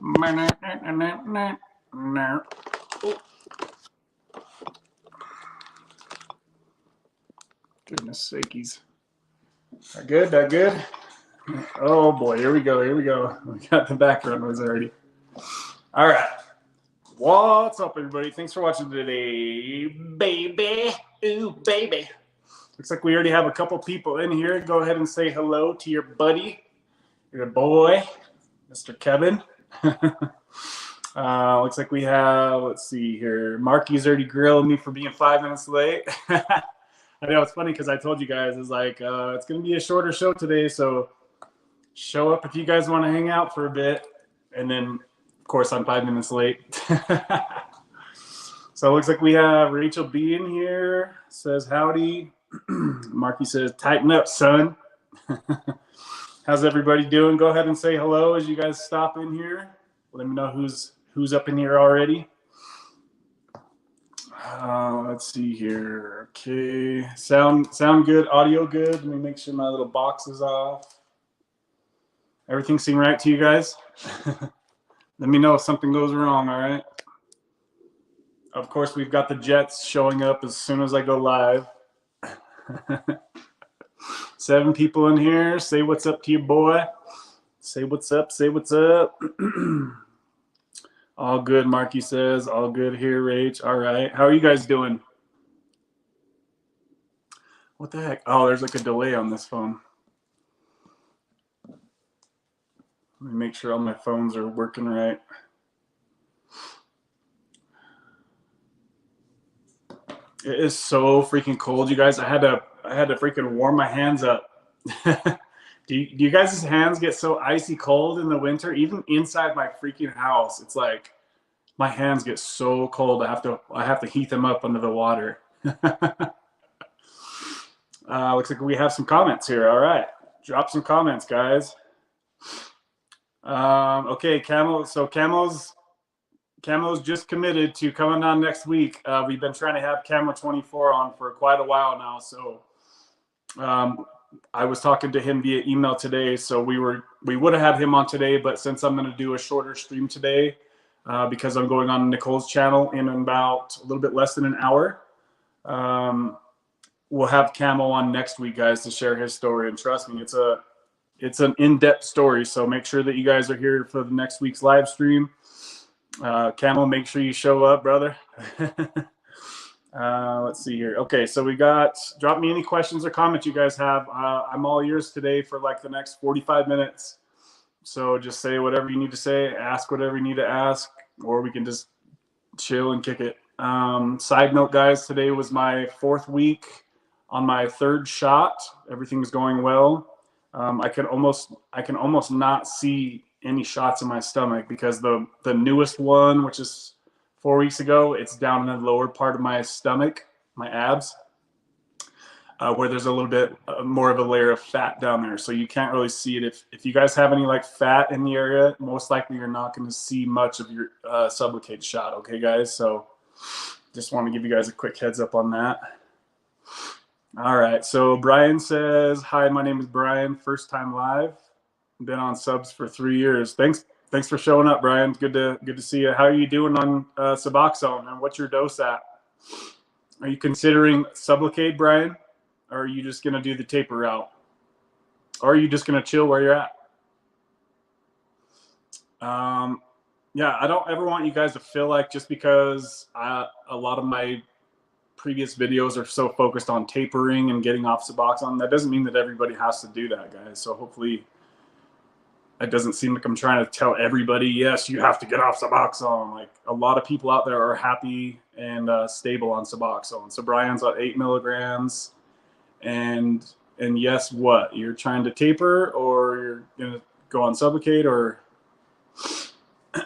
Goodness sakies. That good? That good? Oh boy, here we go. Here we go. We got the background noise already. All right. What's up, everybody? Thanks for watching today, baby. Ooh, baby. Looks like we already have a couple people in here. Go ahead and say hello to your buddy, your boy, Mr. Kevin. Looks like we have, let's see here, Marky's already grilling me for being 5 minutes late. I know it's funny because I told you guys it's like it's going to be a shorter show today, so show up if you guys want to hang out for a bit. And then, of course, I'm 5 minutes late. So it looks like we have Rachel B in here. Says howdy. Marky says, tighten up, son. How's everybody doing? Go ahead and say hello as you guys stop in here. Let me know who's up in here already. Let's see here. Okay, sound good, audio good. Let me make sure my little box is off. Everything seem right to you guys? Let me know if something goes wrong, all right? Of course, we've got the Jets showing up as soon as I go live. 7 people in here. Say what's up to your boy. Say what's up. Say what's up. All good, Marky says. All good here, Rach. All right. How are you guys doing? What the heck? Oh, there's like a delay on this phone. Let me make sure all my phones are working right. It is so freaking cold, you guys. I had to freaking warm my hands up. Do you guys' hands get so icy cold in the winter? Even inside my freaking house, it's like my hands get so cold. I have to heat them up under the water. Looks like we have some comments here. All right, drop some comments, guys. Okay, Camel. So Camel's just committed to coming on next week. We've been trying to have Camel 24 on for quite a while now. So I was talking to him via email today. So we would have had him on today, but since I'm going to do a shorter stream today, because I'm going on Nicole's channel in about a little bit less than an hour, we'll have Camel on next week, guys, to share his story. And trust me, it's an in-depth story. So make sure that you guys are here for the next week's live stream. Camel, make sure you show up, brother. Let's see here. Okay, so we got, drop me any questions or comments you guys have. I'm all yours today for like the next 45 minutes. So just say whatever you need to say, ask whatever you need to ask, or we can just chill and kick it. Side note, guys, today was my 4th week on my 3rd shot. Everything's going well. I can almost not see any shots in my stomach because the newest one, which is 4 weeks ago, it's down in the lower part of my stomach, my abs, where there's a little bit more of a layer of fat down there. So you can't really see it. If you guys have any like fat in the area, most likely you're not going to see much of your Sublocade shot. Okay, guys? So just want to give you guys a quick heads up on that. All right. So Brian says, hi, my name is Brian. First time live. Been on subs for 3 years. Thanks for showing up, Brian. Good to see you. How are you doing on Suboxone, and what's your dose at? Are you considering Sublocade, Brian, or are you just gonna do the taper route, or are you just gonna chill where you're at? Yeah, I don't ever want you guys to feel like just because a lot of my previous videos are so focused on tapering and getting off Suboxone, that doesn't mean that everybody has to do that, guys. So hopefully it doesn't seem like I'm trying to tell everybody, yes, you have to get off Suboxone. Like, a lot of people out there are happy and stable on Suboxone. So Brian's at 8 milligrams. And yes, what? You're trying to taper, or you're going to go on Sublocade, or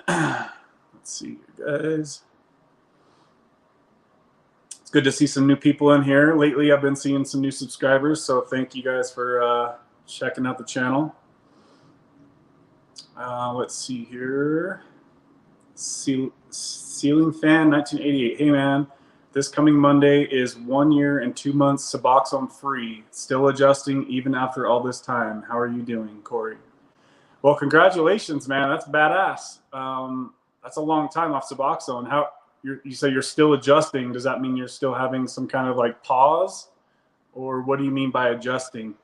let's see, guys. It's good to see some new people in here. Lately, I've been seeing some new subscribers. So thank you guys for checking out the channel. Let's see here. Ceiling Fan 1988. Hey man, this coming Monday is 1 year and 2 months Suboxone free. Still adjusting even after all this time. How are you doing, Corey? Well, congratulations, man. That's badass. That's a long time off Suboxone. How you say you're still adjusting? Does that mean you're still having some kind of like pause, or what do you mean by adjusting?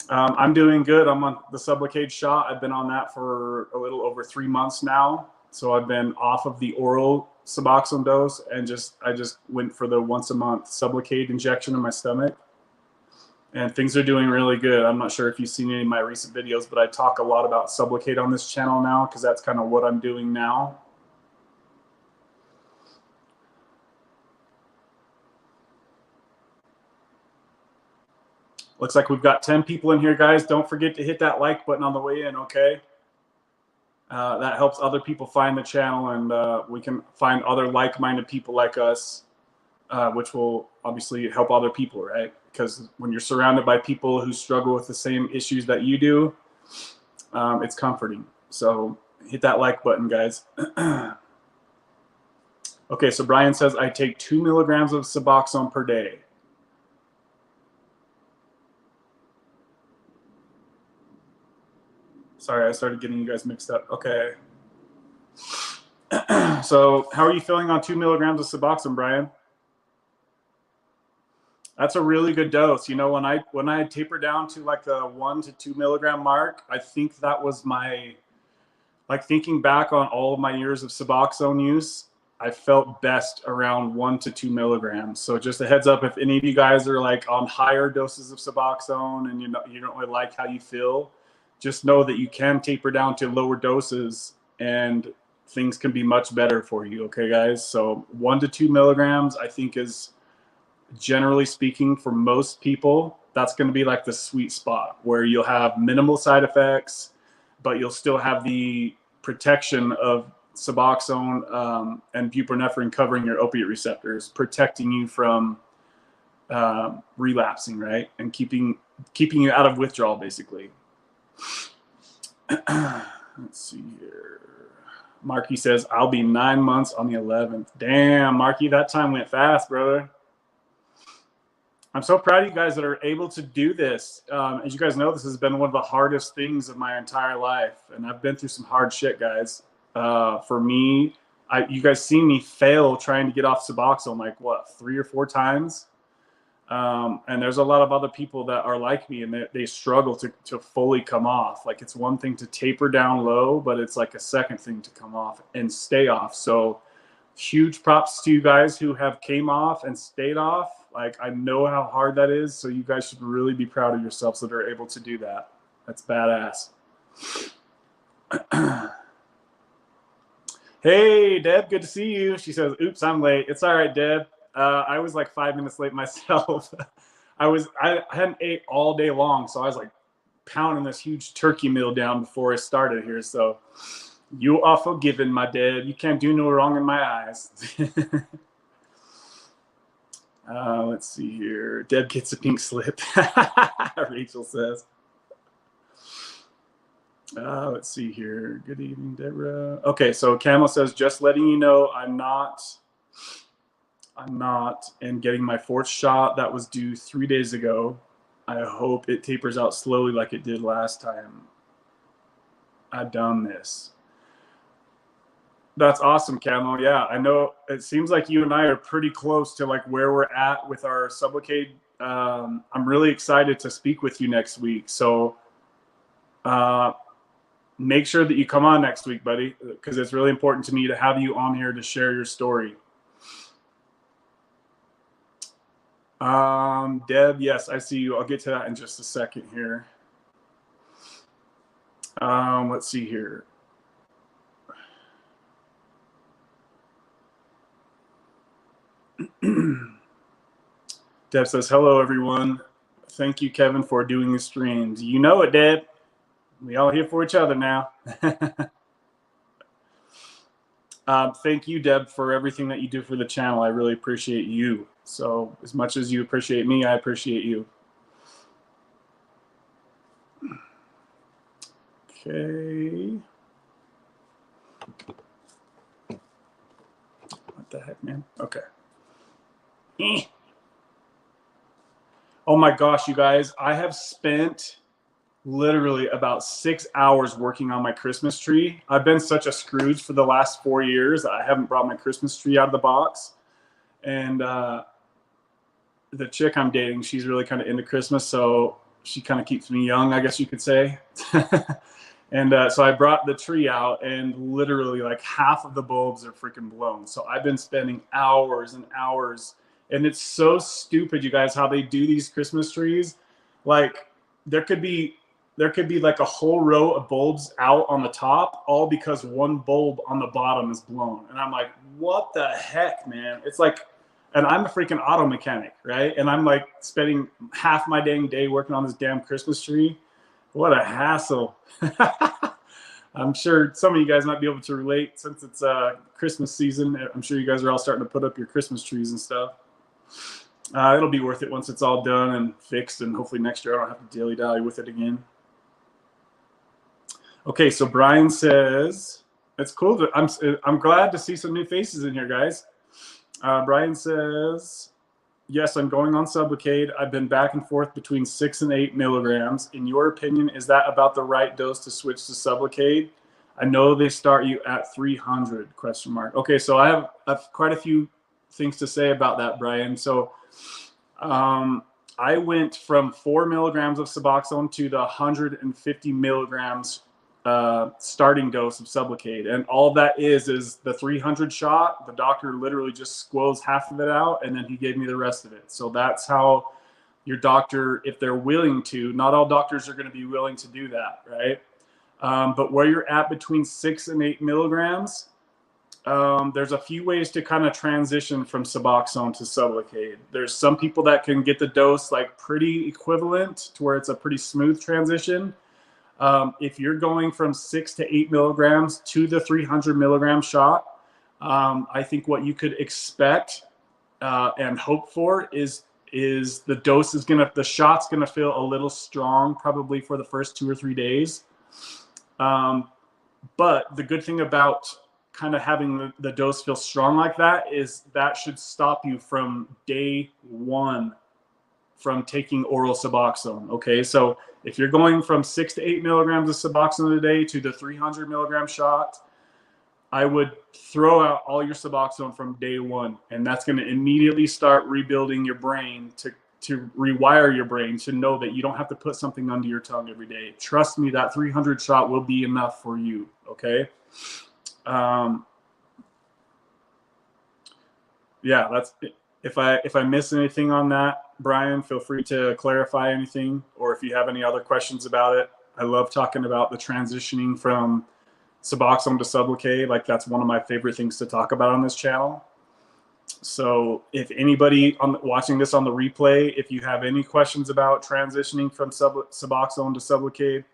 I'm doing good. I'm on the Sublocade shot. I've been on that for a little over 3 months now. So I've been off of the oral Suboxone dose and I just went for the once a month Sublocade injection in my stomach. And things are doing really good. I'm not sure if you've seen any of my recent videos, but I talk a lot about Sublocade on this channel now because that's kind of what I'm doing now. Looks like we've got 10 people in here, guys. Don't forget to hit that like button on the way in, okay? That helps other people find the channel, and we can find other like-minded people like us, which will obviously help other people, right? Because when you're surrounded by people who struggle with the same issues that you do, it's comforting. So hit that like button, guys. Okay, so Brian says, I take 2 milligrams of Suboxone per day. Sorry, I started getting you guys mixed up. Okay. So how are you feeling on 2 milligrams of Suboxone, Brian? That's a really good dose. You know, when I taper down to like the 1 to 2 milligram mark, I think that was my, like thinking back on all of my years of Suboxone use, I felt best around 1 to 2 milligrams. So just a heads up, if any of you guys are like on higher doses of Suboxone and you don't really like how you feel, just know that you can taper down to lower doses and things can be much better for you. Okay, guys. So 1 to 2 milligrams, I think is, generally speaking, for most people, that's going to be like the sweet spot where you'll have minimal side effects, but you'll still have the protection of Suboxone and buprenorphine covering your opiate receptors, protecting you from relapsing, right? And keeping you out of withdrawal, basically. Let's see here. Marky says, I'll be 9 months on the 11th. Damn, Marky, that time went fast, brother. I'm so proud of you guys that are able to do this. As you guys know, this has been one of the hardest things of my entire life. And I've been through some hard shit, guys. For me, you guys see me fail trying to get off Suboxone like, what, 3 or 4 times? And there's a lot of other people that are like me, and they struggle to fully come off. Like, it's one thing to taper down low, but it's like a second thing to come off and stay off. So huge props to you guys who have came off and stayed off. Like, I know how hard that is, so you guys should really be proud of yourselves that are able to do that. That's badass. Hey, Deb, good to see you. She says, oops, I'm late. It's all right, Deb. I was like 5 minutes late myself. I hadn't ate all day long, so I was like pounding this huge turkey meal down before I started here. So you are forgiven, my Deb. You can't do no wrong in my eyes. Let's see here. Deb gets a pink slip. Rachel says. Let's see here. Good evening, Deborah. Okay, so Camel says, just letting you know, I'm not, and getting my 4th shot that was due 3 days ago. I hope it tapers out slowly like it did last time I done this. That's awesome, Camel. Yeah, I know it seems like you and I are pretty close to like where we're at with our Sublocade. I'm really excited to speak with you next week. So make sure that you come on next week, buddy, because it's really important to me to have you on here to share your story. Deb, yes, I see you. I'll get to that in just a second here. Let's see here. Deb says, hello, everyone. Thank you, Kevin, for doing the streams. You know it, Deb. We all here for each other now. Thank you, Deb, for everything that you do for the channel. I really appreciate you. So as much as you appreciate me, I appreciate you. Okay. What the heck, man? Okay. Oh my gosh, you guys, I have spent literally about 6 hours working on my Christmas tree. I've been such a Scrooge for the last 4 years. I haven't brought my Christmas tree out of the box. And the chick I'm dating, she's really kind of into Christmas, so she kind of keeps me young, I guess you could say. And so I brought the tree out, and literally like half of the bulbs are freaking blown. So I've been spending hours and hours, and it's so stupid, you guys, how they do these Christmas trees. Like there could be like a whole row of bulbs out on the top, all because one bulb on the bottom is blown. And I'm like, what the heck, man? It's like, and I'm a freaking auto mechanic, right? And I'm like spending half my dang day working on this damn Christmas tree. What a hassle. I'm sure some of you guys might be able to relate since it's Christmas season. I'm sure you guys are all starting to put up your Christmas trees and stuff. It'll be worth it once it's all done and fixed, and hopefully next year I don't have to dilly-dally with it again. Okay, so Brian says, it's cool. I'm glad to see some new faces in here, guys. Brian says, yes, I'm going on Sublocade. I've been back and forth between 6 and 8 milligrams. In your opinion, is that about the right dose to switch to Sublocade? I know they start you at 300, ? Okay, so I have quite a few things to say about that, Brian. So I went from 4 milligrams of Suboxone to the 150 milligrams starting dose of Sublocade, and all that is the 300 shot. The doctor literally just squeezed half of it out, and then he gave me the rest of it. So that's how your doctor, if they're willing to, not all doctors are going to be willing to do that, right? But where you're at between 6 and 8 milligrams, there's a few ways to kind of transition from Suboxone to Sublocade. There's some people that can get the dose like pretty equivalent to where it's a pretty smooth transition. If you're going from 6 to 8 milligrams to the 300 milligram shot, I think what you could expect and hope for is the dose is the shot's gonna feel a little strong probably for the first 2 or 3 days. But the good thing about kind of having the dose feel strong like that is that should stop you from day one from taking oral Suboxone. Okay, so if you're going from 6 to 8 milligrams of Suboxone a day to the 300 milligram shot, I would throw out all your Suboxone from day one, and that's going to immediately start rebuilding your brain to rewire your brain to know that you don't have to put something under your tongue every day. Trust me, that 300 shot will be enough for you. Okay. Yeah, that's it. If I miss anything on that, Brian, feel free to clarify anything, or if you have any other questions about it. I love talking about the transitioning from Suboxone to Sublocade. Like, that's one of my favorite things to talk about on this channel. So if anybody watching this on the replay, if you have any questions about transitioning from Suboxone to Sublocade,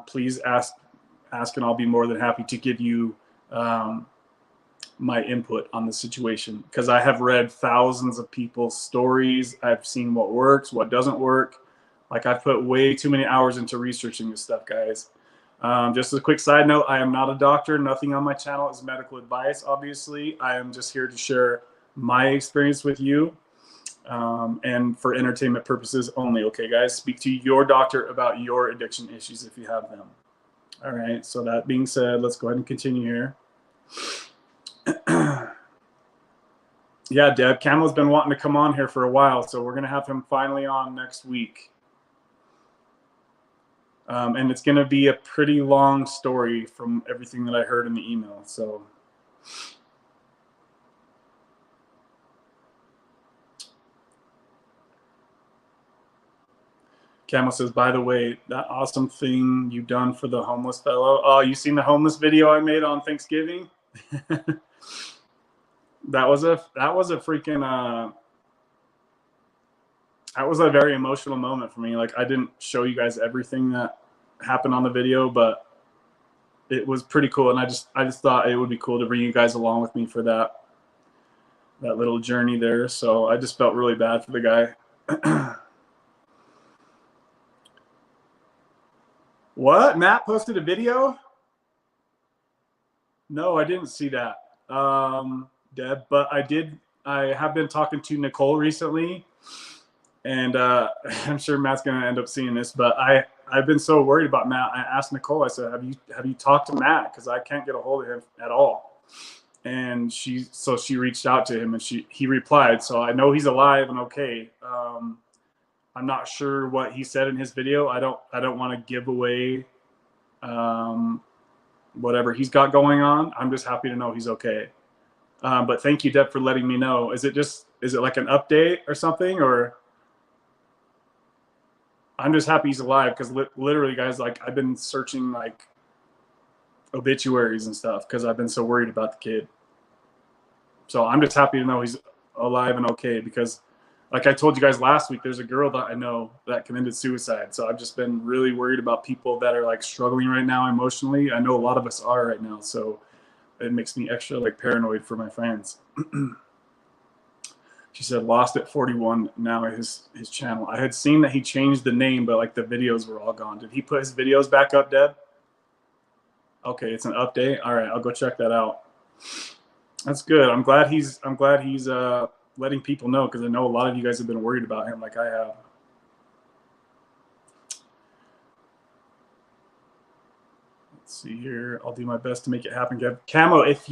please ask, and I'll be more than happy to give you my input on the situation, because I have read thousands of people's stories. I've seen what works, what doesn't work. Like, I've put way too many hours into researching this stuff, guys. Just as a quick side note, I am not a doctor. Nothing on my channel is medical advice, obviously. I am just here to share my experience with you, and for entertainment purposes only. Okay, guys, speak to your doctor about your addiction issues if you have them. All right, so that being said, let's go ahead and continue here. Yeah, Deb, Camel's been wanting to come on here for a while, so we're going to have him finally on next week. And it's going to be a pretty long story from everything that I heard in the email. So Camel says, by the way, that awesome thing you done for the homeless fellow. Oh, you seen the homeless video I made on Thanksgiving? That was a freaking that was a very emotional moment for me. Like, I didn't show you guys everything that happened on the video, but it was pretty cool, and I just thought it would be cool to bring you guys along with me for that little journey there. So I just felt really bad for the guy. What? Matt posted a video? No, I didn't see that, Deb, but I have been talking to Nicole recently, and I'm sure Matt's going to end up seeing this, but I I've been so worried about Matt. I asked Nicole, I said, have you talked to Matt? Because I can't get a hold of him at all. And she reached out to him, and he replied. So I know he's alive and okay. I'm not sure what he said in his video. I don't want to give away whatever he's got going on. I'm just happy to know he's okay. But thank you, Deb, for letting me know. Is it like an update or something, or? I'm just happy he's alive, because literally, guys, like, I've been searching like obituaries and stuff because I've been so worried about the kid. So I'm just happy to know he's alive and okay, because like I told you guys last week, there's a girl that I know that committed suicide. So I've just been really worried about people that are like struggling right now emotionally. I know a lot of us are right now. So it makes me extra like paranoid for my friends. She said, lost at 41 now his channel. I had seen that he changed the name, but like the videos were all gone. Did he put his videos back up, Deb? Okay, it's an update. All right, I'll go check that out. That's good. I'm glad he's letting people know, because I know a lot of you guys have been worried about him like I have. Let's see here. I'll do my best to make it happen, Kev. Camo, if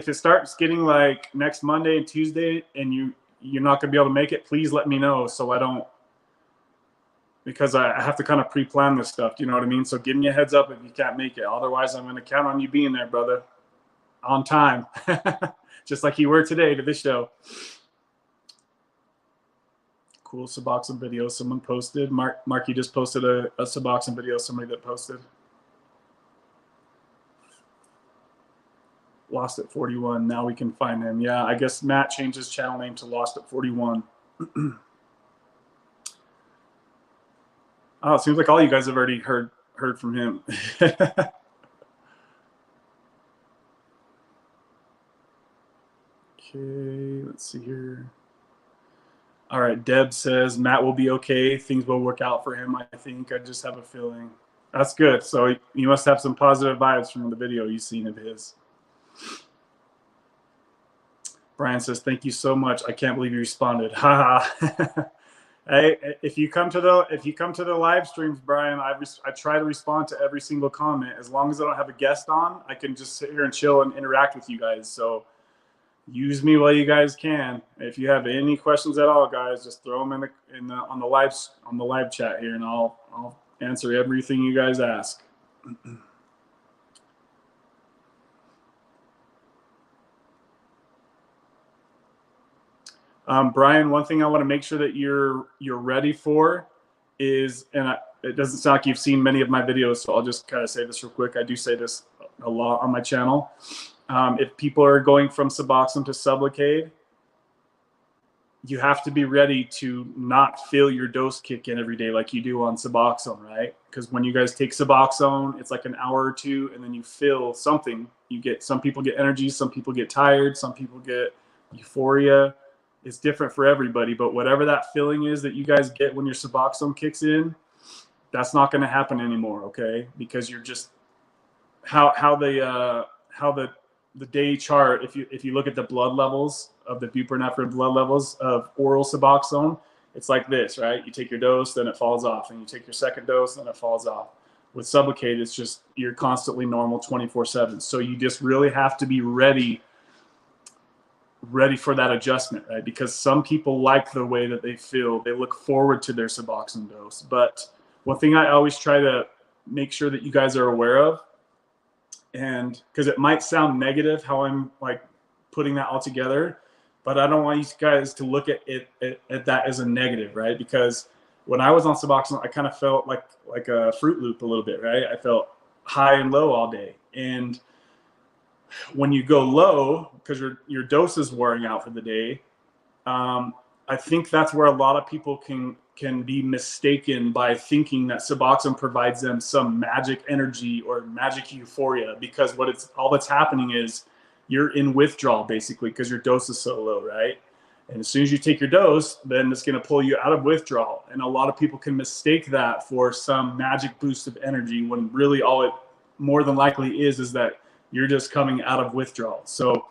it starts getting like next Monday and Tuesday and you're not gonna be able to make it, please let me know, so I don't, because I have to kind of pre-plan this stuff. Do you know what I mean? So give me a heads up if you can't make it. Otherwise, I'm gonna count on you being there, brother, on time, just like you were today to this show. Cool Suboxone video someone posted. Mark, you just posted a Suboxone video. Somebody that posted. Lost at 41. Now we can find him. Yeah, I guess Matt changed his channel name to Lost at 41. Oh, it seems like all you guys have already heard from him. Okay, let's see here. All right, Deb says Matt will be okay. Things will work out for him, I think. I just have a feeling. That's good. So you must have some positive vibes from the video you've seen of his. Brian says, thank you so much. I can't believe you responded. Haha. Hey, if you come to the live streams, Brian, I try to respond to every single comment. As long as I don't have a guest on, I can just sit here and chill and interact with you guys. So use me while you guys can. If you have any questions at all, guys, just throw them on the live chat here, and I'll answer everything you guys ask. Brian, one thing I want to make sure that you're ready for is, and it doesn't sound like you've seen many of my videos, so I'll just kind of say this real quick. I do say this a lot on my channel. If people are going from Suboxone to Sublocade, you have to be ready to not feel your dose kick in every day like you do on Suboxone, right? Because when you guys take Suboxone, it's like an hour or two, and then you feel something. Some people get energy, some people get tired, some people get euphoria. It's different for everybody, but whatever that feeling is that you guys get when your Suboxone kicks in, that's not going to happen anymore, okay? Because you're just how the day chart. If you look at the blood levels of the buprenorphine blood levels of oral Suboxone, it's like this, right? You take your dose, then it falls off, and you take your second dose, then it falls off. With Sublocade, it's just you're constantly normal 24/7. So you just really have to be ready for that adjustment, right? Because some people like the way that they feel. They look forward to their Suboxone dose. But one thing I always try to make sure that you guys are aware of, and because it might sound negative how I'm like putting that all together, but I don't want you guys to look at that as a negative, right? Because when I was on Suboxone, I kind of felt like a Fruit Loop a little bit, right? I felt high and low all day. And when you go low, because your dose is wearing out for the day, I think that's where a lot of people can be mistaken by thinking that Suboxone provides them some magic energy or magic euphoria, because all that's happening is you're in withdrawal basically because your dose is so low, right? And as soon as you take your dose, then it's going to pull you out of withdrawal. And a lot of people can mistake that for some magic boost of energy, when really all it more than likely is that you're just coming out of withdrawal. So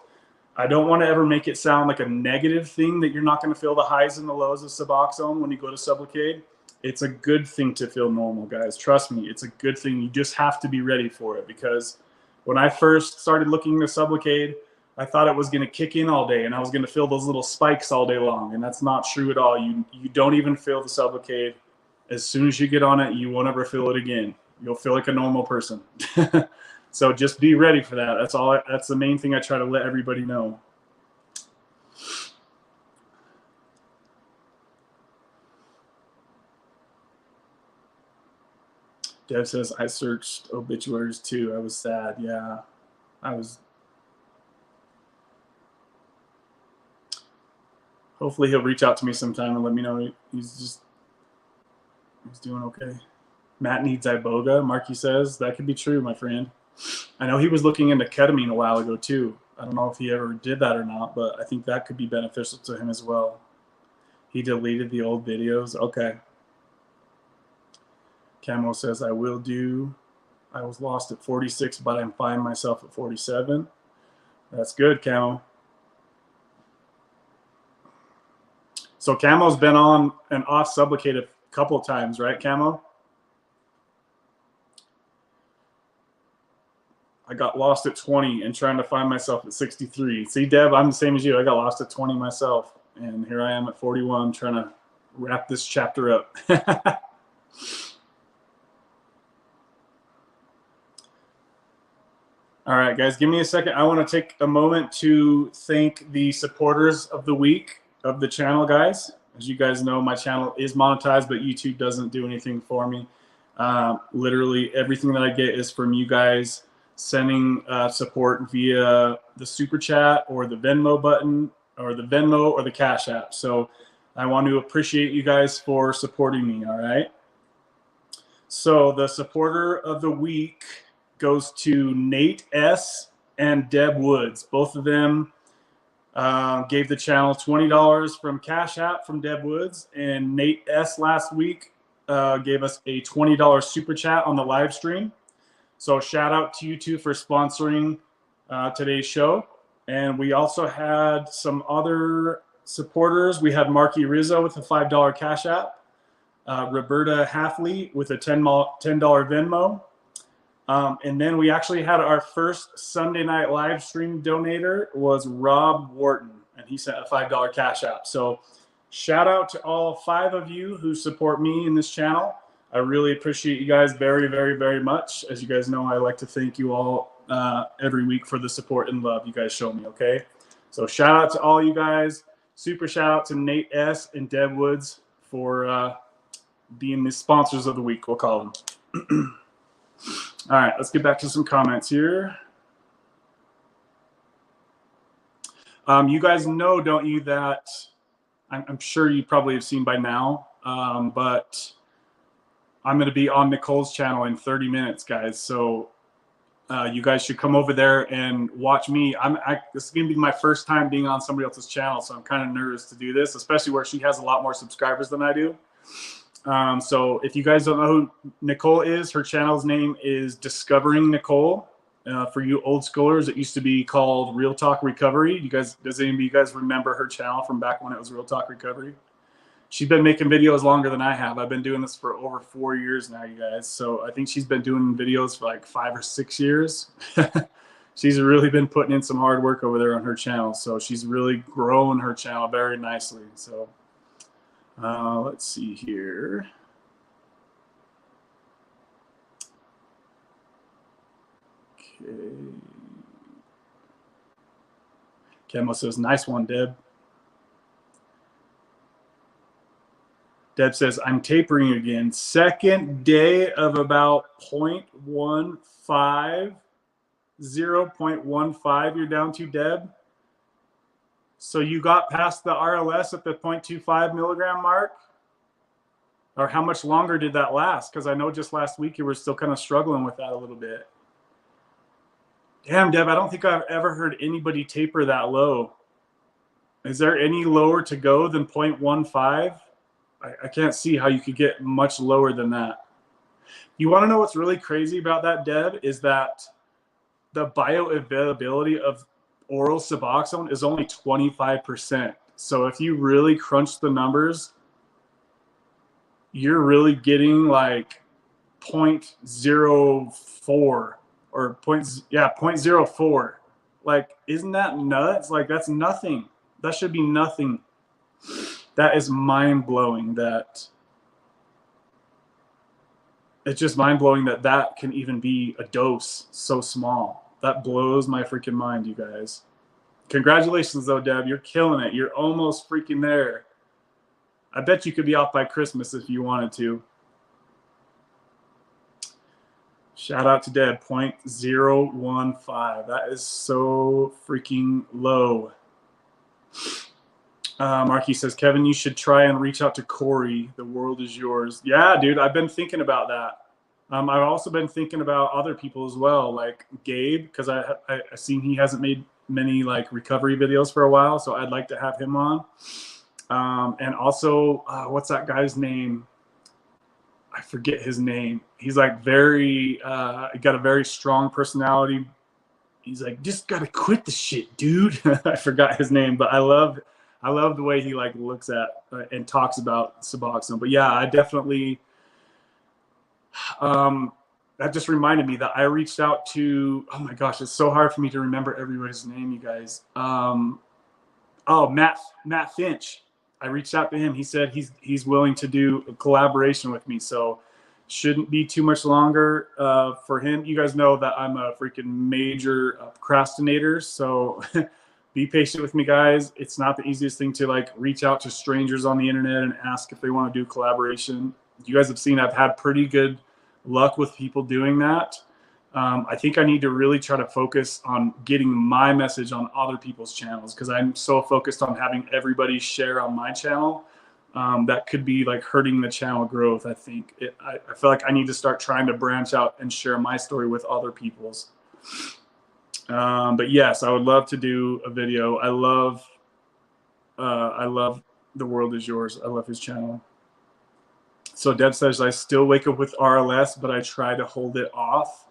I don't want to ever make it sound like a negative thing that you're not going to feel the highs and the lows of Suboxone when you go to Sublocade. It's a good thing to feel normal, guys. Trust me, it's a good thing. You just have to be ready for it, because when I first started looking into Sublocade, I thought it was going to kick in all day and I was going to feel those little spikes all day long, and that's not true at all. You don't even feel the Sublocade. As soon as you get on it, you won't ever feel it again. You'll feel like a normal person. So just be ready for that. That's the main thing I try to let everybody know. Dev says, I searched obituaries too. I was sad. Yeah, I was. Hopefully he'll reach out to me sometime and let me know he's doing okay. Matt needs iboga, Marky says. That could be true, my friend. I know he was looking into ketamine a while ago too. I don't know if he ever did that or not, but I think that could be beneficial to him as well. He deleted the old videos. Okay. Camo says, I will do. I was lost at 46, but I'm finding myself at 47. That's good, Camo. So Camo's been on and off Sublocade a couple of times, right, Camo? I got lost at 20 and trying to find myself at 63. See, Deb, I'm the same as you. I got lost at 20 myself, and here I am at 41 trying to wrap this chapter up. All right, guys, give me a second. I want to take a moment to thank the supporters of the week of the channel, guys. As you guys know, my channel is monetized, but YouTube doesn't do anything for me. Literally everything that I get is from you guys sending support via the super chat or the Venmo button or the Venmo or the Cash App. So I want to appreciate you guys for supporting me, all right? So the supporter of the week goes to Nate S. and Deb Woods. Both of them gave the channel $20 from Cash App from Deb Woods, and Nate S. last week gave us a $20 super chat on the live stream. So shout out to you two for sponsoring today's show. And we also had some other supporters. We had Marky Rizzo with a $5 Cash App, Roberta Halfley with a $10 Venmo. And then we actually had our first Sunday night live stream donator was Rob Wharton, and he sent a $5 Cash App. So shout out to all 5 of you who support me in this channel. I really appreciate you guys very, very, very much. As you guys know, I like to thank you all every week for the support and love you guys show me, okay? So shout out to all you guys. Super shout out to Nate S. and Deb Woods for being the sponsors of the week, we'll call them. All right, let's get back to some comments here. You guys know, don't you, that I'm sure you probably have seen by now, but I'm going to be on Nicole's channel in 30 minutes, guys. So you guys should come over there and watch me. This is going to be my first time being on somebody else's channel, so I'm kind of nervous to do this, especially where she has a lot more subscribers than I do. So if you guys don't know who Nicole is, her channel's name is Discovering Nicole. For you old schoolers, it used to be called Real Talk Recovery. Does any of you guys remember her channel from back when it was Real Talk Recovery? She's been making videos longer than I have. I've been doing this for over 4 years now, you guys. So I think she's been doing videos for like 5 or 6 years. She's really been putting in some hard work over there on her channel. So she's really growing her channel very nicely. So let's see here. Okay. Kemo says, nice one, Deb. Deb says, I'm tapering again. Second day of about 0.15, 0.15 you're down to, Deb. So you got past the RLS at the 0.25 milligram mark? Or how much longer did that last? Because I know just last week you were still kind of struggling with that a little bit. Damn, Deb, I don't think I've ever heard anybody taper that low. Is there any lower to go than 0.15? I can't see how you could get much lower than that. You want to know what's really crazy about that, Deb, is that the bioavailability of oral Suboxone is only 25%. So if you really crunch the numbers, you're really getting like 0.04 or 0.04. Like, isn't that nuts? Like, that's nothing. That should be nothing. That is mind-blowing. That it's just mind-blowing that that can even be a dose so small. That blows my freaking mind, you guys. Congratulations, though, Deb. You're killing it. You're almost freaking there. I bet you could be off by Christmas if you wanted to. Shout out to Deb, 0.015. That is so freaking low. Marky says, Kevin, you should try and reach out to Corey. The world is yours. Yeah, dude, I've been thinking about that. I've also been thinking about other people as well, like Gabe, because I've seen he hasn't made many like recovery videos for a while, so I'd like to have him on. And also, what's that guy's name? I forget his name. He's like very, got a very strong personality. He's like, just gotta quit the shit, dude. I forgot his name, but I love the way he like looks at and talks about Suboxone. But yeah, I definitely. That just reminded me that I reached out to. Oh my gosh, it's so hard for me to remember everybody's name, you guys. Matt Finch. I reached out to him. He said he's willing to do a collaboration with me. So shouldn't be too much longer for him. You guys know that I'm a freaking major procrastinator. So be patient with me, guys. It's not the easiest thing to like reach out to strangers on the internet and ask if they want to do collaboration. You guys have seen I've had pretty good luck with people doing that. I think I need to really try to focus on getting my message on other people's channels, because I'm so focused on having everybody share on my channel. That could be like hurting the channel growth. I think I feel like I need to start trying to branch out and share my story with other people's. But yes, I would love to do a video. I love The World Is Yours. I love his channel. So Deb says, I still wake up with RLS, but I try to hold it off.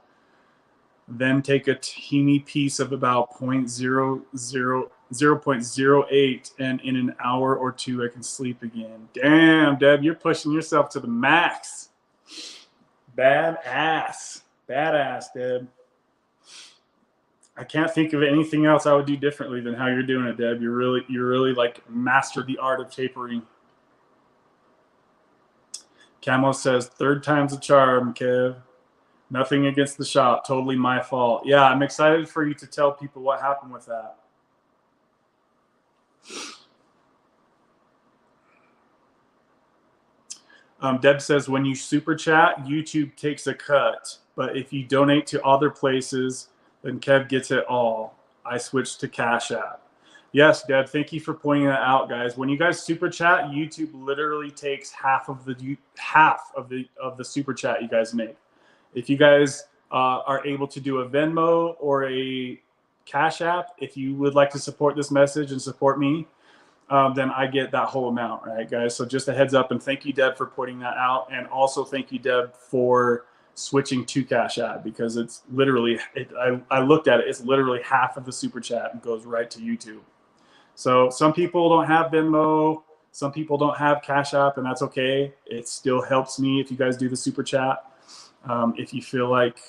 Then take a teeny piece of about 0.08, and in an hour or two, I can sleep again. Damn, Deb, you're pushing yourself to the max. Badass, Deb. I can't think of anything else I would do differently than how you're doing it, Deb. You're really like mastered the art of tapering. Camo says, third time's a charm, Kev. Nothing against the shop. Totally my fault. Yeah, I'm excited for you to tell people what happened with that. Deb says, when you super chat, YouTube takes a cut. But if you donate to other places, then Kev gets it all. I switched to Cash App. Yes, Deb, thank you for pointing that out, guys. When you guys super chat, YouTube literally takes half of the super chat you guys make. If you guys are able to do a Venmo or a Cash App, if you would like to support this message and support me, then I get that whole amount, right, guys? So just a heads up, and thank you, Deb, for pointing that out. And also thank you, Deb, for switching to Cash App, because it's literally, I looked at it, it's literally half of the super chat and goes right to YouTube. So some people don't have Venmo, some people don't have Cash App, and that's okay. It still helps me if you guys do the super chat. If you feel like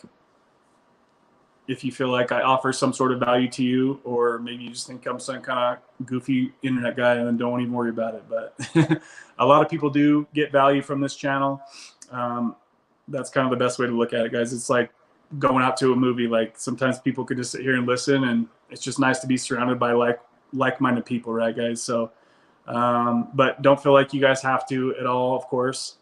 I offer some sort of value to you, or maybe you just think I'm some kind of goofy internet guy, and then don't even worry about it. But a lot of people do get value from this channel. That's kind of the best way to look at it, guys. It's like going out to a movie. Like sometimes people could just sit here and listen, and it's just nice to be surrounded by like-minded people, right, guys? So, but don't feel like you guys have to at all, of course.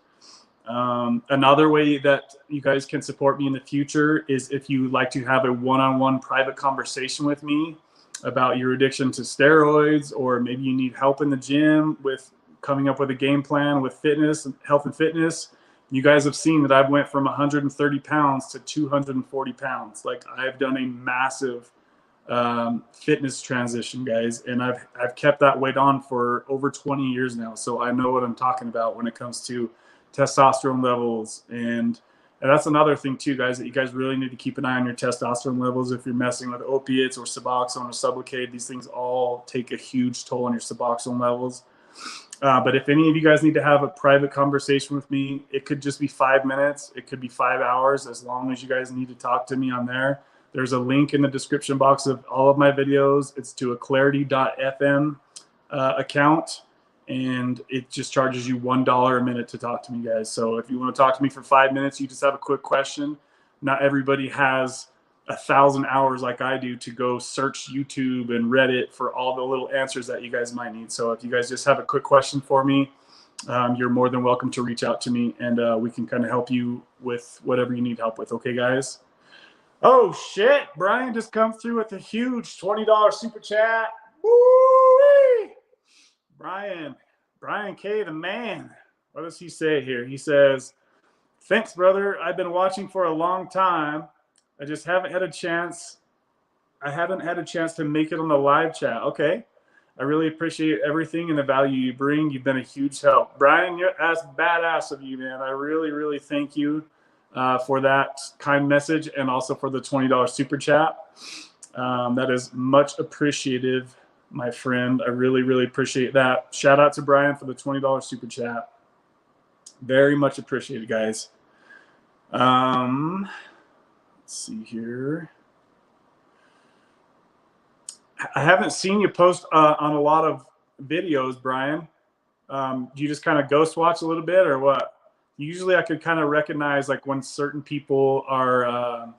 Another way that you guys can support me in the future is if you like to have a one-on-one private conversation with me about your addiction to steroids, or maybe you need help in the gym with coming up with a game plan with fitness, health and fitness. You guys have seen that I've went from 130 pounds to 240 pounds. Like, I've done a massive fitness transition, guys, and I've kept that weight on for over 20 years now. So I know what I'm talking about when it comes to testosterone levels. And that's another thing too, guys, that you guys really need to keep an eye on your testosterone levels. If you're messing with opiates or Suboxone or Sublocade, these things all take a huge toll on your Suboxone levels. But if any of you guys need to have a private conversation with me, it could just be 5 minutes. It could be 5 hours, as long as you guys need to talk to me on there. There's a link in the description box of all of my videos. It's to a clarity.fm account, and it just charges you $1 a minute to talk to me, guys. So if you want to talk to me for 5 minutes, you just have a quick question. Not everybody has 1,000 hours like I do to go search YouTube and Reddit for all the little answers that you guys might need. So if you guys just have a quick question for me, you're more than welcome to reach out to me, and we can kind of help you with whatever you need help with. Okay, guys? Oh, shit. Brian just come through with a huge $20 super chat. Woo-wee! Brian K, the man. What does he say here? He says, thanks, brother. I've been watching for a long time. I just haven't had a chance. I haven't had a chance to make it on the live chat. Okay. I really appreciate everything and the value you bring. You've been a huge help. Brian, that's badass of you, man. I really, really thank you for that kind message, and also for the $20 super chat. That is much appreciated, my friend. I really, really appreciate that. Shout out to Brian for the $20 super chat. Very much appreciated, guys. Let's see here. I haven't seen you post on a lot of videos, Brian. Do you just kind of ghost watch a little bit, or what? Usually I could kind of recognize like when certain people are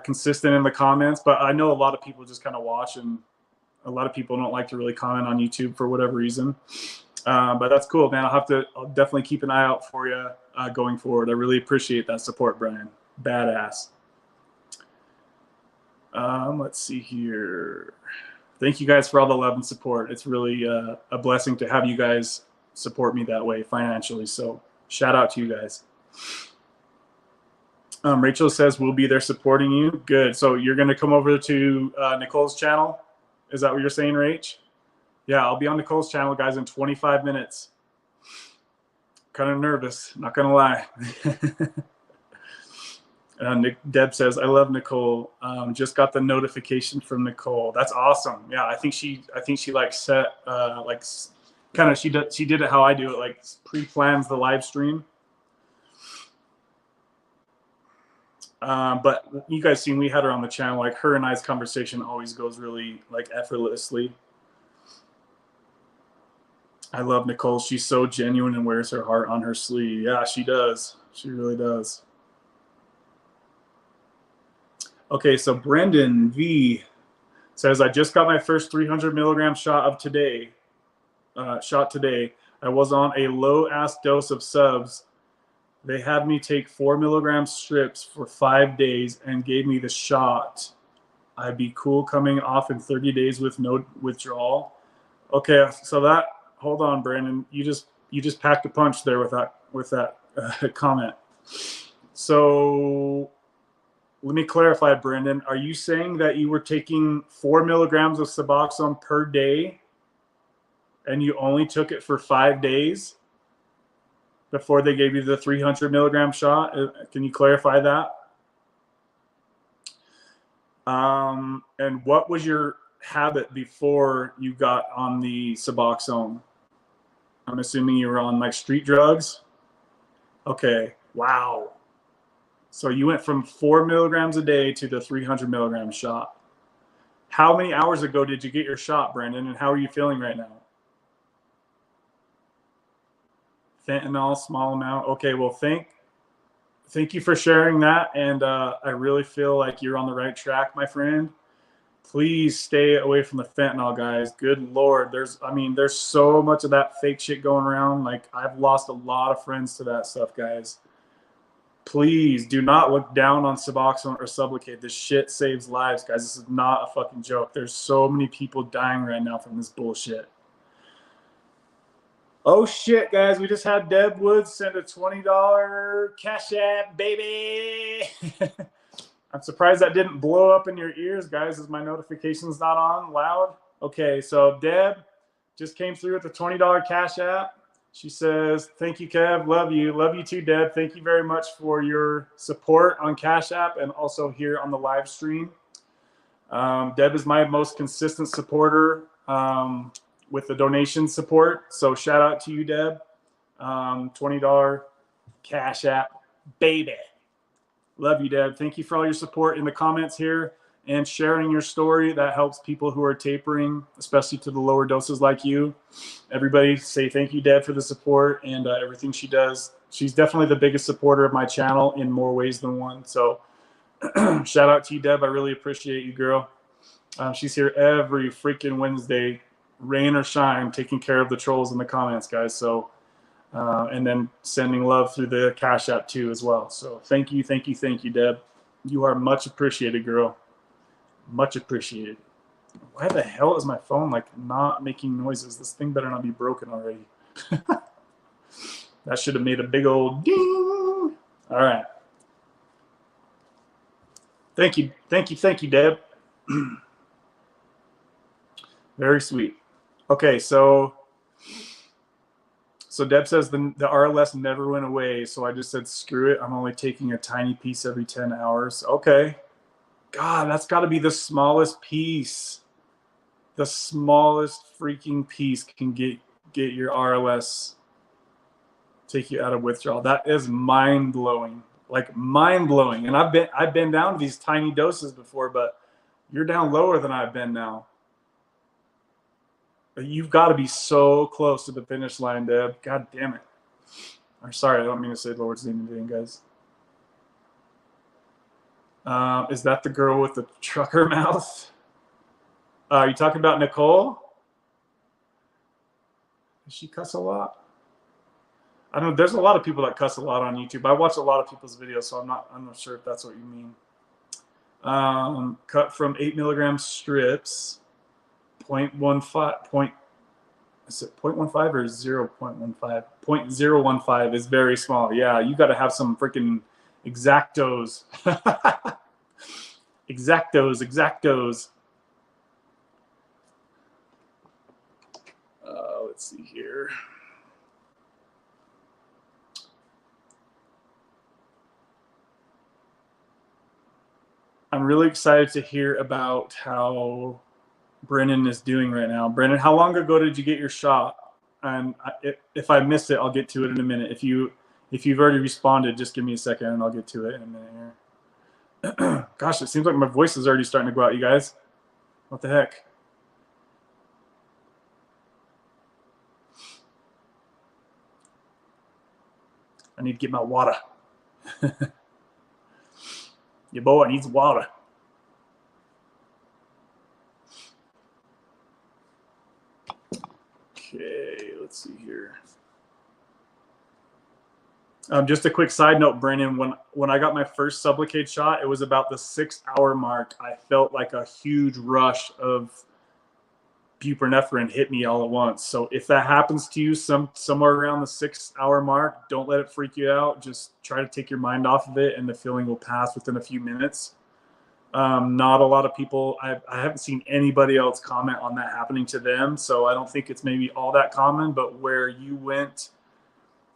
consistent in the comments, but I know a lot of people just kind of watch, and a lot of people don't like to really comment on YouTube for whatever reason. But that's cool, man. I'll definitely keep an eye out for you going forward. I really appreciate that support, Brian. Badass. Let's see here. Thank you guys for all the love and support. It's really a blessing to have you guys support me that way financially. So shout out to you guys. Rachel says we'll be there supporting you. Good. So you're going to come over to Nicole's channel. Is that what you're saying, Rach? Yeah, I'll be on Nicole's channel, guys, in 25 minutes. Kind of nervous, not going to lie. Deb says, I love Nicole. Just got the notification from Nicole. That's awesome. Yeah, I think she like set like kind of she did it how I do it, like pre-plans the live stream. But you guys seen, we had her on the channel. Like her and I's conversation always goes really like effortlessly. I love Nicole. She's so genuine and wears her heart on her sleeve. Yeah, she does. She really does. Okay, so Brendan V says, I just got my first 300 milligram shot today. I was on a low-ass dose of subs. They had me take 4 milligram strips for 5 days and gave me the shot. I'd be cool coming off in 30 days with no withdrawal. Okay, so that, hold on, Brandon. You just packed a punch there with that comment. So let me clarify, Brendan. Are you saying that you were taking 4 milligrams of Suboxone per day, and you only took it for 5 days before they gave you the 300 milligram shot? Can you clarify that? And what was your habit before you got on the Suboxone? I'm assuming you were on like street drugs. Okay. Wow. So you went from 4 milligrams a day to the 300 milligram shot. How many hours ago did you get your shot, Brandon? And how are you feeling right now? Fentanyl, small amount. Okay, well, thank you for sharing that. And I really feel like you're on the right track, my friend. Please stay away from the fentanyl, guys. Good Lord. There's so much of that fake shit going around. Like, I've lost a lot of friends to that stuff, guys. Please do not look down on Suboxone or Sublocade. This shit saves lives, guys. This is not a fucking joke. There's so many people dying right now from this bullshit. Oh, shit, guys. We just had Deb Woods send a $20 Cash App, baby. I'm surprised that didn't blow up in your ears, guys. Is my notifications not on loud? Okay, so Deb just came through with the $20 Cash App. She says, thank you, Kev. Love you. Love you too, Deb. Thank you very much for your support on Cash App and also here on the live stream. Deb is my most consistent supporter. with the donation support. So shout out to you, Deb. $20 Cash App, baby. Love you, Deb. Thank you for all your support in the comments here and sharing your story. That helps people who are tapering, especially to the lower doses like you. Everybody say thank you, Deb, for the support and everything she does. She's definitely the biggest supporter of my channel in more ways than one. So shout out to you, Deb. I really appreciate you, girl. She's here every freaking Wednesday, rain or shine, taking care of the trolls in the comments, guys. So, and then sending love through the Cash App too as well. So thank you, thank you, thank you, Deb. You are much appreciated, girl. Much appreciated. Why the hell is my phone like not making noises? This thing better not be broken already. That should have made a big old ding. All right. Thank you, thank you, thank you, Deb. Very sweet. Okay, so Deb says the RLS never went away, so I just said screw it. I'm only taking a tiny piece every 10 hours. Okay. God, that's got to be the smallest piece. The smallest freaking piece can get your RLS, take you out of withdrawal. That is mind-blowing. Like mind-blowing. And I've been down to these tiny doses before, but you're down lower than I've been now. You've got to be so close to the finish line, Deb. God damn it. I'm sorry, I don't mean to say the Lord's name in vain, guys. Is that the girl with the trucker mouth? Are you talking about Nicole? Does she cuss a lot? I don't know. There's a lot of people that cuss a lot on YouTube. I watch a lot of people's videos, so I'm not sure if that's what you mean. Cut from 8 milligram strips. 0.15 is it 0.15 or 0.15? 0.015 is very small. Yeah, you got to have some freaking exactos. exactos. Let's see here. I'm really excited to hear about how Brennan is doing right now. Brennan, how long ago did you get your shot? And if I missed it, I'll get to it in a minute. If you've already responded, just give me a second and I'll get to it in a minute here. Gosh, it seems like my voice is already starting to go out, you guys. What the heck? I need to get my water. Your boy needs water. Okay, let's see here. Just a quick side note, Brandon, when I got my first Sublocade shot, it was about the 6-hour mark. I felt like a huge rush of buprenorphine hit me all at once. So if that happens to you somewhere around the 6-hour mark, don't let it freak you out. Just try to take your mind off of it and the feeling will pass within a few minutes. Not a lot of people, I haven't seen anybody else comment on that happening to them. So I don't think it's maybe all that common, but where you went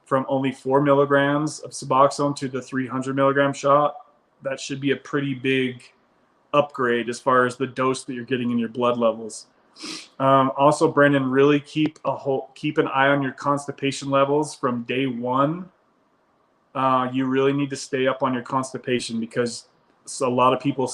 from only 4 milligrams of Suboxone to the 300 milligram shot, that should be a pretty big upgrade as far as the dose that you're getting in your blood levels. Also, Brendan, really keep an eye on your constipation levels from day one. You really need to stay up on your constipation because a lot of people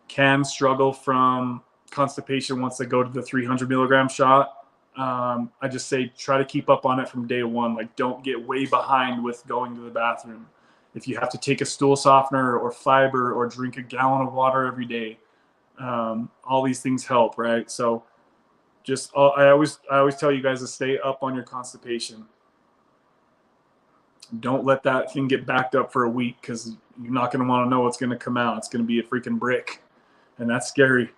can struggle from constipation once they go to the 300 milligram shot. I just say try to keep up on it from day one. Like, don't get way behind with going to the bathroom. If you have to take a stool softener or fiber or drink a gallon of water every day, all these things help, right? So just I always tell you guys to stay up on your constipation. Don't let that thing get backed up for a week because you're not going to want to know what's going to come out. It's going to be a freaking brick, and that's scary.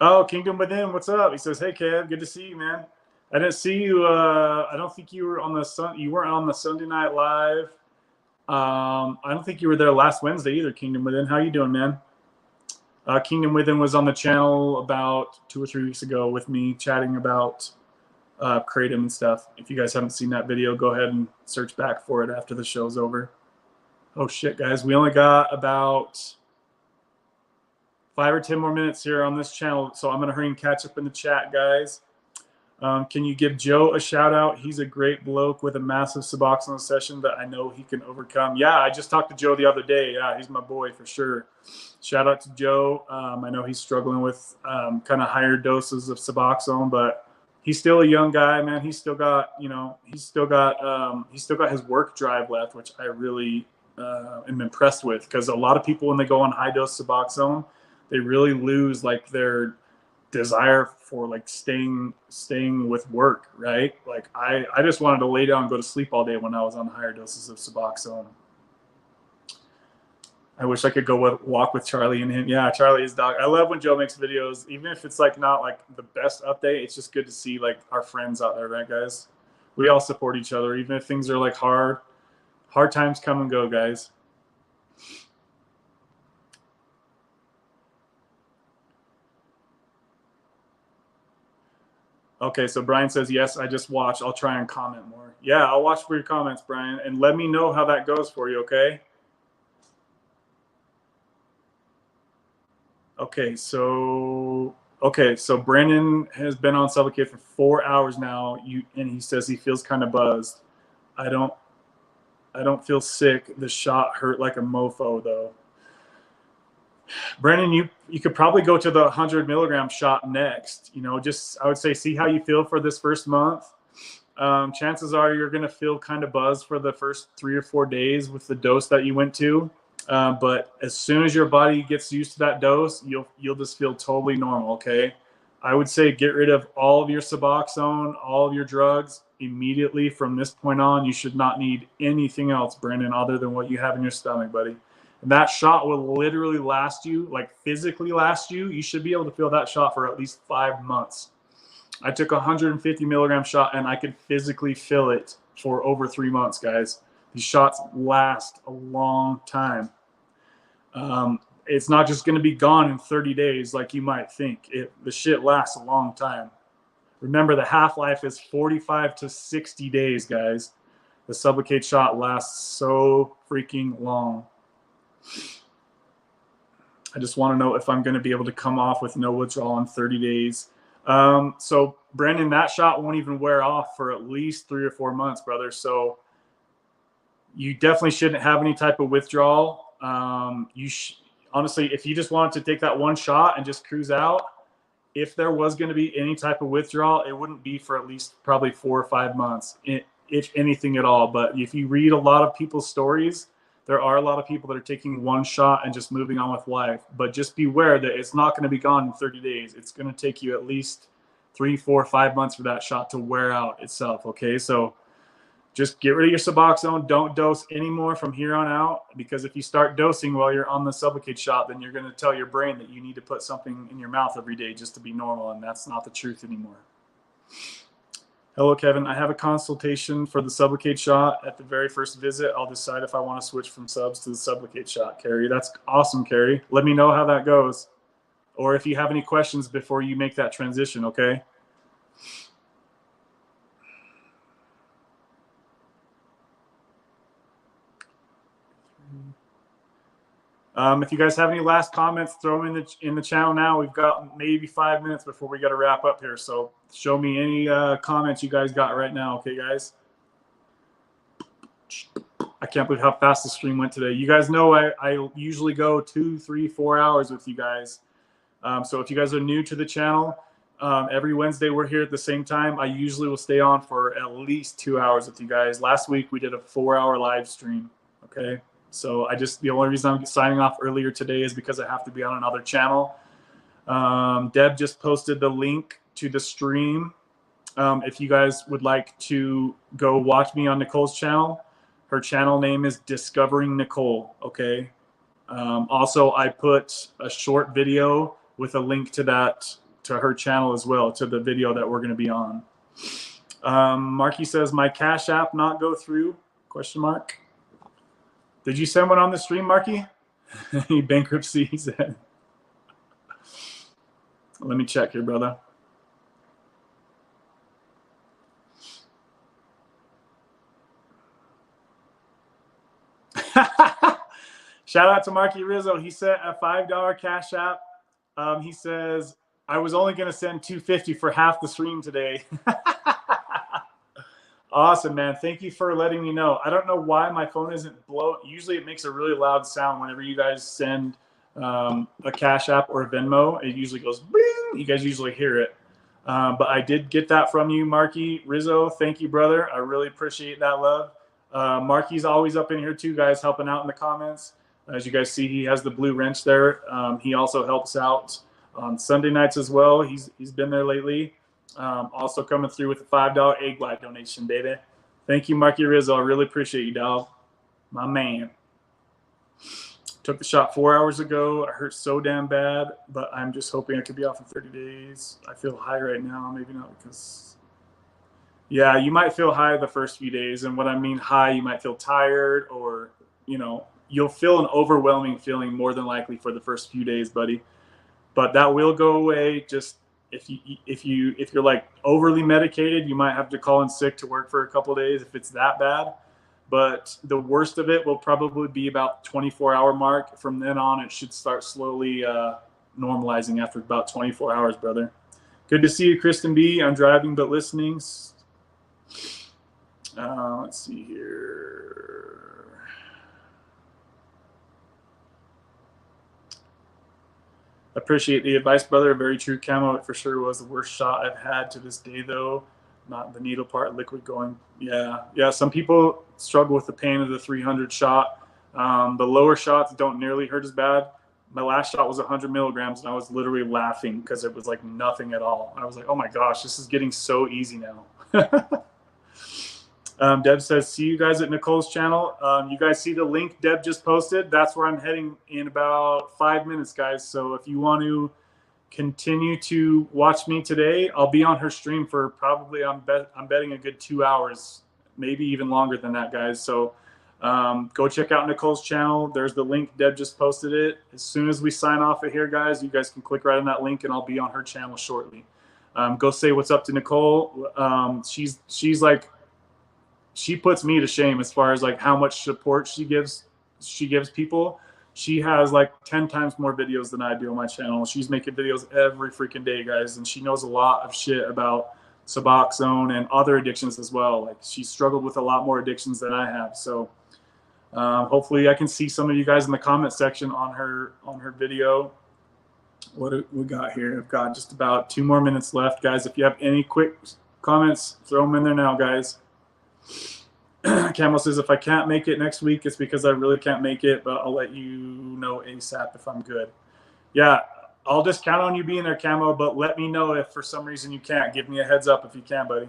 Oh, Kingdom Within, what's up? He says, "Hey, Kev, good to see you, man. I didn't see you. I don't think you were on the You weren't on the Sunday Night Live. I don't think you were there last Wednesday either, Kingdom Within. How you doing, man? Kingdom Within was on the channel about 2 or 3 weeks ago with me chatting about Kratom and stuff. If you guys haven't seen that video, go ahead and search back for it after the show's over. Oh shit, guys, we only got about 5 or 10 more minutes here on this channel, so I'm gonna hurry and catch up in the chat, guys. Can you give Joe a shout out? He's a great bloke with a massive Suboxone session that I know he can overcome. Yeah, I just talked to Joe the other day. Yeah, he's my boy for sure. Shout out to Joe. I know he's struggling with kind of higher doses of Suboxone, but he's still a young guy, man. He's still got, you know, he's still got his work drive left, which I really am impressed with, because a lot of people, when they go on high dose Suboxone, they really lose like their desire for like staying with work, right? Like I just wanted to lay down and go to sleep all day when I was on higher doses of Suboxone. I wish I could go walk with Charlie and him. Yeah, Charlie is dog. I love when Joe makes videos, even if it's like not like the best update. It's just good to see like our friends out there, right, guys? We all support each other, even if things are like hard times come and go, guys. Okay, so Brian says, yes, I just watched. I'll try and comment more. Yeah, I'll watch for your comments, Brian, and let me know how that goes for you, okay? Okay, so Brandon has been on Sublocade for 4 hours now, and he says he feels kind of buzzed. I don't feel sick. The shot hurt like a mofo, though. Brandon, you could probably go to the 100 milligram shot next. You know, just I would say see how you feel for this first month. Chances are you're going to feel kind of buzzed for the first 3 or 4 days with the dose that you went to. But as soon as your body gets used to that dose, you'll just feel totally normal, okay? I would say get rid of all of your Suboxone, all of your drugs immediately from this point on. You should not need anything else, Brandon, other than what you have in your stomach, buddy. And that shot will literally last you, like physically last you. You should be able to feel that shot for at least 5 months. I took a 150 milligram shot and I could physically feel it for over 3 months, guys. These shots last a long time. It's not just going to be gone in 30 days like you might think. The shit lasts a long time. Remember, the half-life is 45 to 60 days, guys. The Sublocade shot lasts so freaking long. I just want to know if I'm going to be able to come off with no withdrawal in 30 days. So, Brandon, that shot won't even wear off for at least 3 or 4 months, brother. So you definitely shouldn't have any type of withdrawal. Honestly, if you just wanted to take that one shot and just cruise out, if there was going to be any type of withdrawal, it wouldn't be for at least probably 4 or 5 months, if anything at all. But if you read a lot of people's stories, there are a lot of people that are taking one shot and just moving on with life. But just beware that it's not going to be gone in 30 days. It's going to take you at least 3, 4, 5 months for that shot to wear out itself, okay? So just get rid of your Suboxone. Don't dose anymore from here on out, because if you start dosing while you're on the Sublocade shot, then you're going to tell your brain that you need to put something in your mouth every day just to be normal, and that's not the truth anymore. Hello, Kevin. I have a consultation for the Sublocade shot. At the very first visit, I'll decide if I want to switch from subs to the Sublocade shot. Carrie, that's awesome, Carrie. Let me know how that goes, or if you have any questions before you make that transition, okay? If you guys have any last comments, throw them in the channel now. We've got maybe 5 minutes before we got to wrap up here. So show me any comments you guys got right now. Okay, guys? I can't believe how fast the stream went today. You guys know I usually go 2, 3, 4 hours with you guys. So if you guys are new to the channel, every Wednesday we're here at the same time. I usually will stay on for at least 2 hours with you guys. Last week we did a 4-hour live stream. Okay. So the only reason I'm signing off earlier today is because I have to be on another channel. Deb just posted the link to the stream. If you guys would like to go watch me on Nicole's channel, her channel name is Discovering Nicole. Okay. Also, I put a short video with a link to her channel as well, to the video that we're going to be on. Marky says, my Cash App not go through? Question mark. Did you send one on the stream, Marky? Bankruptcy, he said. Let me check here, brother. Shout out to Marky Rizzo. He sent a $5 Cash App. He says, I was only going to send $250 for half the stream today. Awesome, man. Thank you for letting me know. I don't know why my phone isn't blowing. Usually it makes a really loud sound whenever you guys send a Cash App or a Venmo. It usually goes, bing. You guys usually hear it. But I did get that from you, Marky Rizzo. Thank you, brother. I really appreciate that love. Marky's always up in here too, guys, helping out in the comments. As you guys see, he has the blue wrench there. He also helps out on Sunday nights as well. He's been there lately. Also coming through with a $5 egg white donation, baby. Thank you, Marky Rizzo. I really appreciate you, dog. My man. Took the shot 4 hours ago. I hurt so damn bad, but I'm just hoping I could be off in 30 days. I feel high right now. Maybe not because... Yeah, you might feel high the first few days. And what I mean high, you might feel tired or, you'll feel an overwhelming feeling more than likely for the first few days, buddy. But that will go away. Just if you're like overly medicated, you might have to call in sick to work for a couple of days if it's that bad. But the worst of it will probably be about 24-hour mark. From then on, it should start slowly normalizing after about 24 hours, brother. Good to see you, Kristen B. I'm driving but listening. Let's see here. Appreciate the advice, brother. Very true, Camo. It for sure was the worst shot I've had to this day, though. Not the needle part, liquid going. Yeah. Some people struggle with the pain of the 300 shot. The lower shots don't nearly hurt as bad. My last shot was 100 milligrams, and I was literally laughing because it was like nothing at all. I was like, oh my gosh, this is getting so easy now. Deb says, see you guys at Nicole's channel. You guys see the link Deb just posted? That's where I'm heading in about 5 minutes, guys. So if you want to continue to watch me today, I'll be on her stream for probably, I'm betting a good 2 hours, maybe even longer than that, guys. So go check out Nicole's channel. There's the link. Deb just posted it. As soon as we sign off of here, guys, you guys can click right on that link, and I'll be on her channel shortly. Go say what's up to Nicole. She's like, she puts me to shame as far as like how much support she gives people. She has like 10 times more videos than I do on my channel. She's making videos every freaking day, guys, and she knows a lot of shit about Suboxone and other addictions as well. Like, she's struggled with a lot more addictions than I have. So hopefully I can see some of you guys in the comment section on her video. What do we got here? I've got just about 2 more minutes left, guys. If you have any quick comments, throw them in there now, guys. Camo says, if I can't make it next week, it's because I really can't make it, but I'll let you know ASAP if I'm good. Yeah, I'll just count on you being there, Camo, but let me know if for some reason you can't. Give me a heads up if you can, buddy.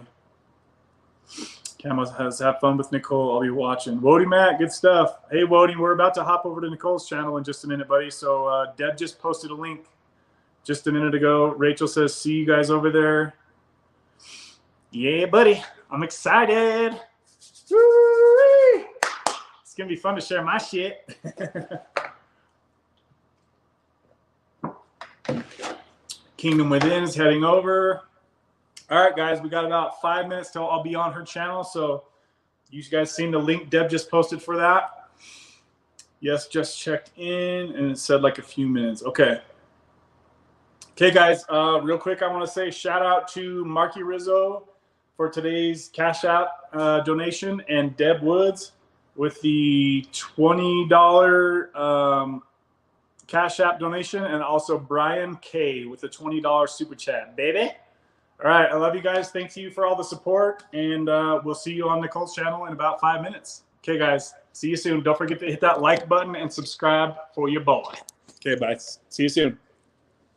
Camo says, have fun with Nicole. I'll be watching. Wody Matt, good stuff. Hey, Wody, we're about to hop over to Nicole's channel in just a minute, buddy. So Deb just posted a link just a minute ago. Rachel says, see you guys over there. Yeah, buddy. I'm excited. Woo-wee. It's going to be fun to share my shit. Kingdom Within is heading over. All right, guys, we got about 5 minutes till I'll be on her channel. So you guys seen the link Deb just posted for that? Yes, just checked in, and it said like a few minutes. Okay. Okay, guys, real quick, I want to say shout out to Marky Rizzo for today's Cash App donation, and Deb Woods with the $20 Cash App donation, and also Brian K with the $20 super chat, baby. All right, I love you guys. Thank you for all the support, and we'll see you on Nicole's channel in about 5 minutes. Okay, guys, see you soon. Don't forget to hit that like button and subscribe for your boy. Okay, bye. See you soon.